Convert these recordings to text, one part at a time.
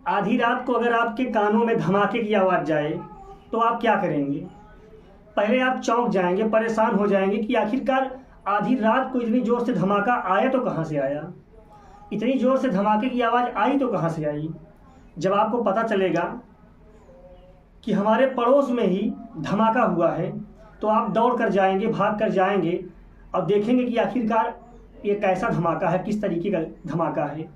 आधी रात को अगर आपके कानों में धमाके की आवाज़ जाए तो आप क्या करेंगे? पहले आप चौंक जाएंगे, परेशान हो जाएंगे कि आखिरकार आधी रात को इतनी ज़ोर से धमाका आया तो कहाँ से आया, इतनी ज़ोर से धमाके की आवाज़ आई तो कहाँ से आई। जब आपको पता चलेगा कि हमारे पड़ोस में ही धमाका हुआ है तो आप दौड़ कर जाएंगे, भाग कर जाएंगे और देखेंगे कि आखिरकार ये कैसा धमाका है, किस तरीके का धमाका है।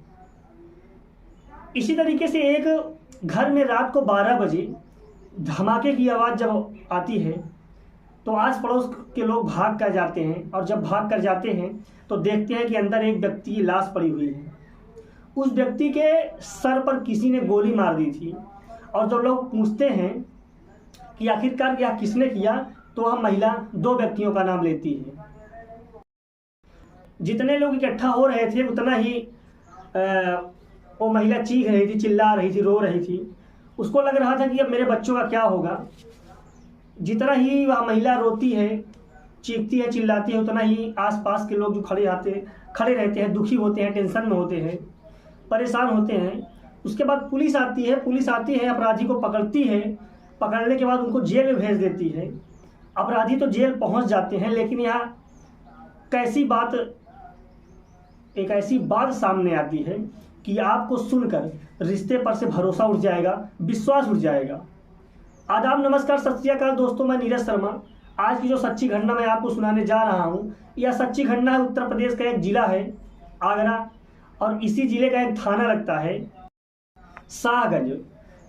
इसी तरीके से एक घर में रात को 12 बजे धमाके की आवाज़ जब आती है तो आस पड़ोस के लोग भाग कर जाते हैं, और जब भाग कर जाते हैं तो देखते हैं कि अंदर एक व्यक्ति की लाश पड़ी हुई है। उस व्यक्ति के सर पर किसी ने गोली मार दी थी, और जब लोग पूछते हैं कि आखिरकार यह किसने किया तो वह महिला 2 व्यक्तियों का नाम लेती है। जितने लोग इकट्ठा हो रहे थे उतना ही वो महिला चीख रही थी, चिल्ला रही थी, रो रही थी। उसको लग रहा था कि अब मेरे बच्चों का क्या होगा। जितना ही वह महिला रोती है, चीखती है, चिल्लाती है, उतना ही आसपास के लोग जो खड़े रहते हैं, दुखी होते हैं, टेंशन में होते हैं, परेशान होते हैं। उसके बाद पुलिस आती है, अपराधी को पकड़ती है, पकड़ने के बाद उनको जेल में भेज देती है। अपराधी तो जेल पहुंच जाते हैं, लेकिन यहाँ एक ऐसी बात सामने आती है कि आपको सुनकर रिश्ते पर से भरोसा उठ जाएगा, विश्वास उठ जाएगा। आदाब, नमस्कार, सत श्री अकाल दोस्तों, मैं नीरज शर्मा। आज की जो सच्ची घटना मैं आपको सुनाने जा रहा हूँ, यह सच्ची घटना है उत्तर प्रदेश का एक जिला है आगरा, और इसी जिले का एक थाना लगता है शाहगंज।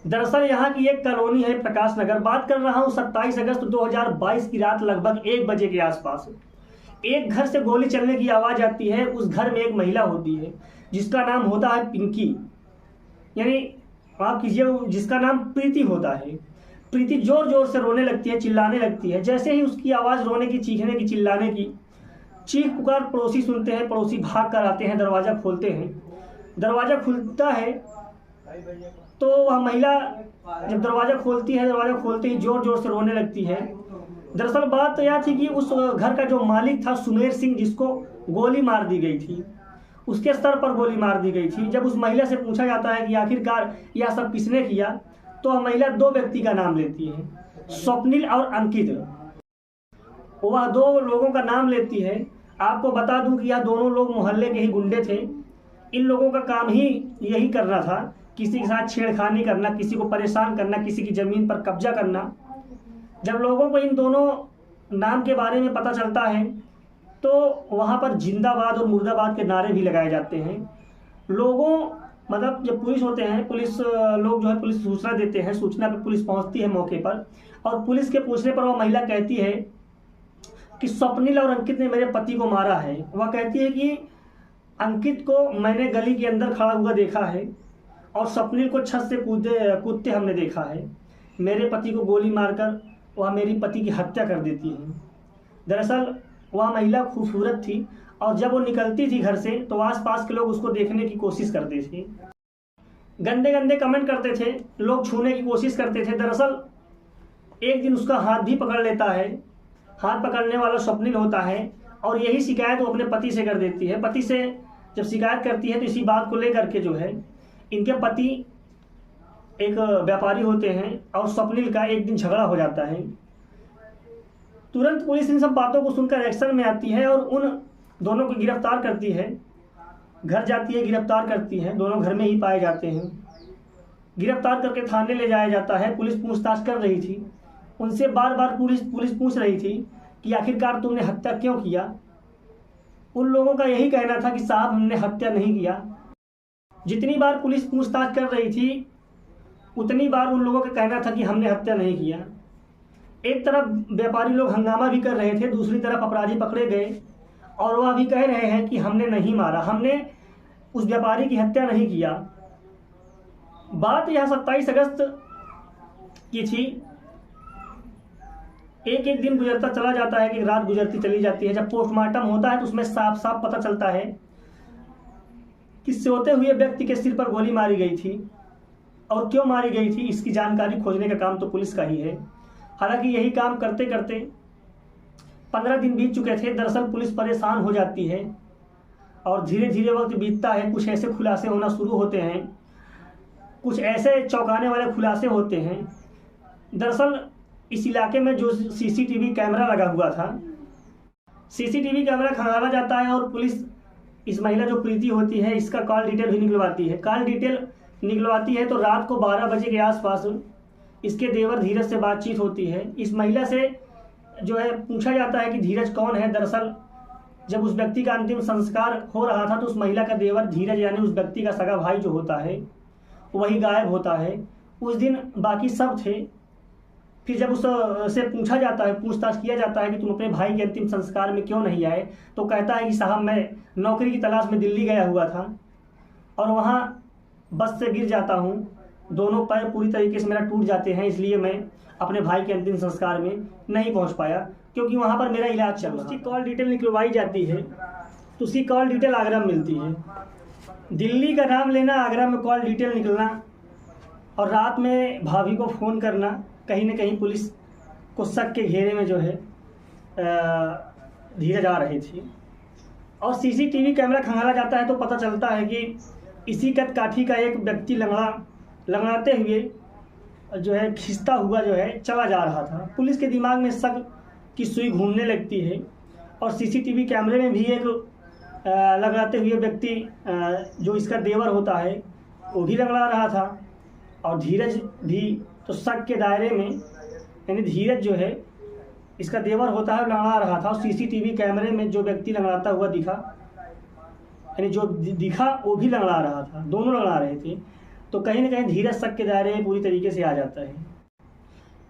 दरअसल यहाँ की एक कॉलोनी है प्रकाश नगर। बात कर रहा हूँ 27 अगस्त 2022 की रात लगभग 1 बजे के आसपास। एक घर से गोली चलने की आवाज़ आती है। उस घर में एक महिला होती है जिसका नाम होता है पिंकी, यानी आप कीजिए जिसका नाम प्रीति होता है। प्रीति जोर जोर से रोने लगती है, चिल्लाने लगती है। जैसे ही उसकी आवाज़ रोने की, चीखने की, चिल्लाने की, चीख पुकार पड़ोसी सुनते हैं। पड़ोसी भाग कर आते हैं, दरवाज़ा खोलते हैं। दरवाज़ा खुलता है तो वह महिला जब दरवाज़ा खोलती है, दरवाज़ा खोलते ही जोर जोर से रोने लगती है। दरअसल बात तो यह थी कि उस घर का जो मालिक था सुमेर सिंह, जिसको गोली मार दी गई थी, उसके सर पर गोली मार दी गई थी। जब उस महिला से पूछा जाता है कि आखिरकार यह सब किसने किया, तो वह महिला 2 व्यक्ति का नाम लेती है, स्वप्निल और अंकित। वह 2 लोगों का नाम लेती है। आपको बता दूं कि यह दोनों लोग मोहल्ले के ही गुंडे थे। इन लोगों का काम ही यही करना था, किसी के साथ छेड़खानी करना, किसी को परेशान करना, किसी की ज़मीन पर कब्जा करना। जब लोगों को इन दोनों नाम के बारे में पता चलता है तो वहाँ पर जिंदाबाद और मुर्दाबाद के नारे भी लगाए जाते हैं। लोगों मतलब जब पुलिस होते हैं, पुलिस लोग जो है पुलिस सूचना देते हैं, सूचना पर पुलिस पहुँचती है मौके पर, और पुलिस के पूछने पर वह महिला कहती है कि स्वप्निल और अंकित ने मेरे पति को मारा है। वह कहती है कि अंकित को मैंने गली के अंदर खड़ा हुआ देखा है और स्वप्निल को छत से कूदते हमने देखा है। मेरे पति को गोली मारकर वह मेरी पति की हत्या कर देती है। दरअसल वह महिला खूबसूरत थी, और जब वो निकलती थी घर से तो आसपास के लोग उसको देखने की कोशिश करते थे, गंदे गंदे कमेंट करते थे, लोग छूने की कोशिश करते थे। दरअसल एक दिन उसका हाथ भी पकड़ लेता है। हाथ पकड़ने वाला स्वप्निल होता है, और यही शिकायत वो अपने पति से कर देती है। पति से जब शिकायत करती है तो इसी बात को लेकर के जो है, इनके पति एक व्यापारी होते हैं और स्वप्निल का एक दिन झगड़ा हो जाता है। तुरंत पुलिस इन सब बातों को सुनकर एक्शन में आती है और उन दोनों को गिरफ्तार करती है। घर जाती है, गिरफ्तार करती है। दोनों घर में ही पाए जाते हैं। गिरफ्तार करके थाने ले जाया जाता है। पुलिस पूछताछ कर रही थी उनसे, बार बार पुलिस पूछ रही थी कि आखिरकार तुमने हत्या क्यों किया। उन लोगों का यही कहना था कि साहब हमने हत्या नहीं किया। जितनी बार पुलिस पूछताछ कर रही थी उतनी बार उन लोगों का कहना था कि हमने हत्या नहीं किया। एक तरफ व्यापारी लोग हंगामा भी कर रहे थे, दूसरी तरफ अपराधी पकड़े गए और वह भी कह रहे हैं कि हमने नहीं मारा, हमने उस व्यापारी की हत्या नहीं किया। बात यह 27 अगस्त की थी। एक एक दिन गुजरता चला जाता है कि रात गुजरती चली जाती है। जब पोस्टमार्टम होता है तो उसमें साफ साफ पता चलता है कि सोते हुए व्यक्ति के सिर पर गोली मारी गई थी, और क्यों मारी गई थी इसकी जानकारी खोजने का काम तो पुलिस का ही है। हालांकि यही काम करते करते 15 दिन बीत चुके थे। दरअसल पुलिस परेशान हो जाती है और धीरे धीरे वक्त बीतता है। कुछ ऐसे खुलासे होना शुरू होते हैं कुछ ऐसे चौंकाने वाले खुलासे होते हैं। दरअसल इस इलाके में जो सीसीटीवी कैमरा लगा हुआ था, सीसीटीवी कैमरा खंगाला जाता है और पुलिस इस महिला जो प्रीति होती है इसका कॉल डिटेल भी निकलवाती है। कॉल डिटेल निकलवाती है तो रात को 12 बजे के आसपास इसके देवर धीरज से बातचीत होती है। इस महिला से जो है पूछा जाता है कि धीरज कौन है। दरअसल जब उस व्यक्ति का अंतिम संस्कार हो रहा था तो उस महिला का देवर धीरज यानी उस व्यक्ति का सगा भाई जो होता है वही गायब होता है। उस दिन बाकी सब थे। फिर जब उससे पूछा जाता है, पूछताछ किया जाता है कि तुम अपने भाई के अंतिम संस्कार में क्यों नहीं आए, तो कहता है कि साहब मैं नौकरी की तलाश में दिल्ली गया हुआ था और वहाँ बस से गिर जाता हूँ, दोनों पैर पूरी तरीके से मेरा टूट जाते हैं, इसलिए मैं अपने भाई के अंतिम संस्कार में नहीं पहुँच पाया क्योंकि वहाँ पर मेरा इलाज चल रहा था। उसकी कॉल डिटेल निकलवाई जाती है तो उसकी कॉल डिटेल आगरा में मिलती है। दिल्ली का नाम लेना, आगरा में कॉल डिटेल निकलना और रात में भाभी को फ़ोन करना कहीं न कहीं पुलिस को शक के घेरे में जो है धीरज आ रही थी। और सीसीटीवी कैमरा खंगाला जाता है तो पता चलता है कि इसी कद काठी का एक व्यक्ति लंगड़ाते हुए जो है खिंचता हुआ जो है चला जा रहा था। पुलिस के दिमाग में शक की सुई घूमने लगती है और सीसीटीवी कैमरे में भी एक लंगड़ाते हुए व्यक्ति जो इसका देवर होता है वो भी लंगड़ा रहा था और धीरज भी। तो शक के दायरे में यानी धीरज जो है इसका देवर होता है लंगड़ा रहा था और सीसीटीवी कैमरे में जो व्यक्ति लंगड़ाता हुआ दिखा यानी जो दिखा वो भी लंगड़ा रहा था, दोनों लंगड़ा रहे थे। तो कहीं ना कहीं धीरज शक के दायरे में पूरी तरीके से आ जाता है।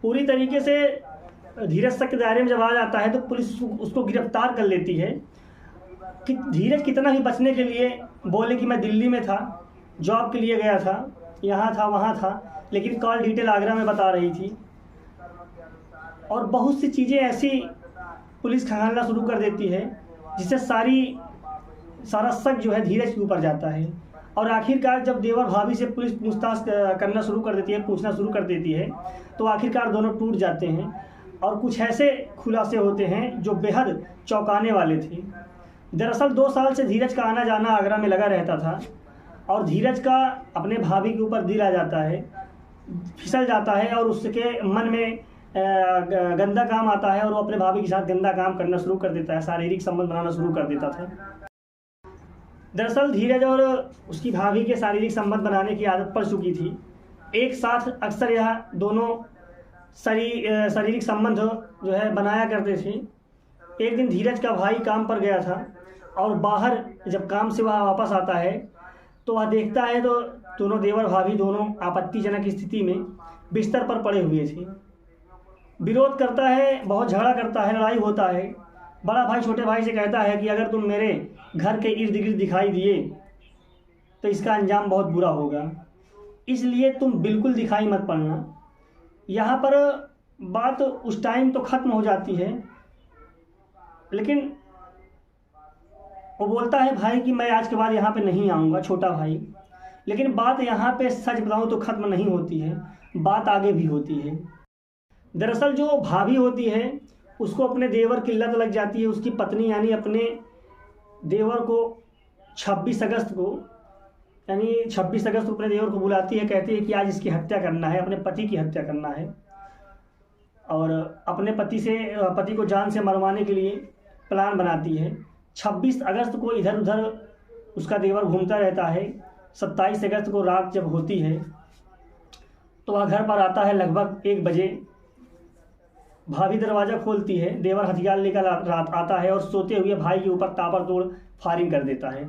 पूरी तरीके से धीरज शक के दायरे में जब आ जाता है तो पुलिस उसको गिरफ्तार कर लेती है। कि धीरज कितना ही बचने के लिए बोले कि मैं दिल्ली में था, जॉब के लिए गया था, यहाँ था वहाँ था, लेकिन कॉल डिटेल आगरा में बता रही थी। और बहुत सी चीज़ें ऐसी पुलिस खंगालना शुरू कर देती है जिससे सारा शक जो है धीरज के ऊपर जाता है। और आखिरकार जब देवर भाभी से पुलिस पूछताछ करना शुरू कर देती है, पूछना शुरू कर देती है, तो आखिरकार दोनों टूट जाते हैं और कुछ ऐसे खुलासे होते हैं जो बेहद चौंकाने वाले थे। दरअसल 2 साल से धीरज का आना जाना आगरा में लगा रहता था और धीरज का अपने भाभी के ऊपर दिल आ जाता है, फिसल जाता है और उसके मन में गंदा काम आता है और वो अपने भाभी के साथ गंदा काम करना शुरू कर देता है, शारीरिक संबंध बनाना शुरू कर देता था। दरअसल धीरज और उसकी भाभी के शारीरिक संबंध बनाने की आदत पड़ चुकी थी। एक साथ अक्सर यह दोनों शारीरिक संबंध जो है बनाया करते थे। एक दिन धीरज का भाई काम पर गया था और बाहर जब काम से वह वापस आता है तो वह देखता है तो दोनों देवर भाभी दोनों आपत्तिजनक स्थिति में बिस्तर पर पड़े हुए थे। विरोध करता है, बहुत झगड़ा करता है, लड़ाई होता है। बड़ा भाई छोटे भाई से कहता है कि अगर तुम मेरे घर के इर्द गिर्द दिखाई दिए तो इसका अंजाम बहुत बुरा होगा, इसलिए तुम बिल्कुल दिखाई मत पड़ना। यहाँ पर बात उस टाइम तो ख़त्म हो जाती है, लेकिन वो बोलता है भाई कि मैं आज के बाद यहाँ पे नहीं आऊँगा, छोटा भाई। लेकिन बात यहाँ पे सच बताऊँ तो ख़त्म नहीं होती है, बात आगे भी होती है। दरअसल जो भाभी होती है उसको अपने देवर की लत लग जाती है। उसकी पत्नी यानी अपने देवर को 26 अगस्त को अपने देवर को बुलाती है, कहती है कि आज इसकी हत्या करना है, अपने पति की हत्या करना है और अपने पति को जान से मरवाने के लिए प्लान बनाती है। 26 अगस्त को इधर उधर उसका देवर घूमता रहता है। 27 अगस्त को रात जब होती है तो वह घर पर आता है लगभग 1 बजे। भाभी दरवाज़ा खोलती है, देवर हथियार लेकर रात आता है और सोते हुए भाई के ऊपर ताबड़तोड़ फायरिंग कर देता है।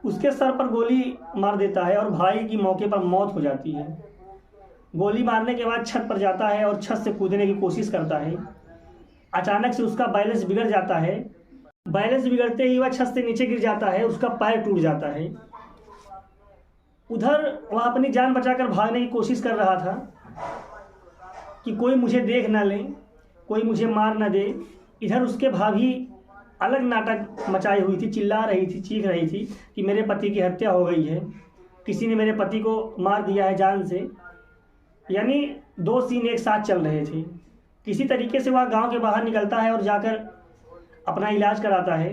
उसके सर पर गोली मार देता है और भाई की मौके पर मौत हो जाती है। गोली मारने के बाद छत पर जाता है और छत से कूदने की कोशिश करता है। अचानक से उसका बैलेंस बिगड़ जाता है। बैलेंस बिगड़ते ही वह छत से नीचे गिर जाता है, उसका पैर टूट जाता है। उधर वह अपनी जान बचाकर भागने की कोशिश कर रहा था कि कोई मुझे देख ना ले, कोई मुझे मार ना दे। इधर उसके भाभी अलग नाटक मचाई हुई थी, चिल्ला रही थी, चीख रही थी कि मेरे पति की हत्या हो गई है, किसी ने मेरे पति को मार दिया है जान से। यानी 2 सीन एक साथ चल रहे थे। किसी तरीके से वह गांव के बाहर निकलता है और जाकर अपना इलाज कराता है।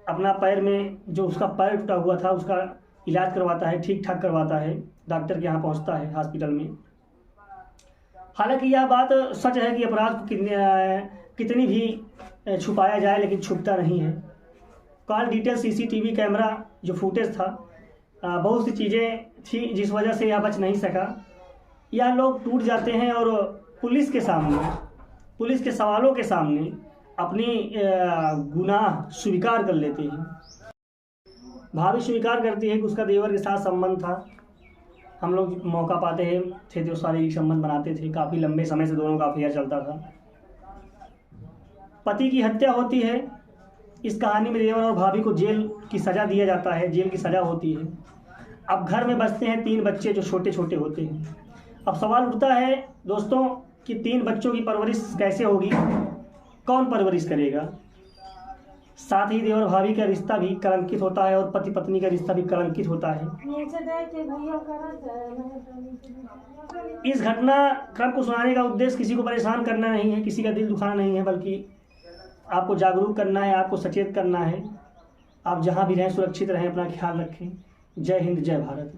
अपना पैर में जो उसका पैर टूटा हुआ था उसका इलाज करवाता है, ठीक ठाक करवाता है, डॉक्टर के यहाँ पहुँचता है हॉस्पिटल में। हालांकि यह बात सच है कि अपराध को कितनी भी छुपाया जाए लेकिन छुपता नहीं है। कॉल डिटेल, सीसीटीवी कैमरा जो फुटेज था, बहुत सी चीज़ें थी जिस वजह से यह बच नहीं सका। यह लोग टूट जाते हैं और पुलिस के सामने, पुलिस के सवालों के सामने अपनी गुनाह स्वीकार कर लेते हैं। भाभी स्वीकार करती है कि उसका देवर के साथ संबंध था। हम लोग मौका पाते हैं थे तो शारीरिक संबंध बनाते थे, काफ़ी लंबे समय से दोनों का अफेयर चलता था। पति की हत्या होती है। इस कहानी में देवर और भाभी को जेल की सज़ा दिया जाता है, जेल की सज़ा होती है। अब घर में बचते हैं 3 बच्चे जो छोटे छोटे होते हैं। अब सवाल उठता है दोस्तों कि 3 बच्चों की परवरिश कैसे होगी, कौन परवरिश करेगा। साथ ही देवर भाभी का रिश्ता भी कलंकित होता है और पति पत्नी का रिश्ता भी कलंकित होता है। इस घटनाक्रम को सुनाने का उद्देश्य किसी को परेशान करना नहीं है, किसी का दिल दुखाना नहीं है, बल्कि आपको जागरूक करना है, आपको सचेत करना है। आप जहाँ भी रहें सुरक्षित रहें, अपना ख्याल रखें। जय हिंद, जय भारत।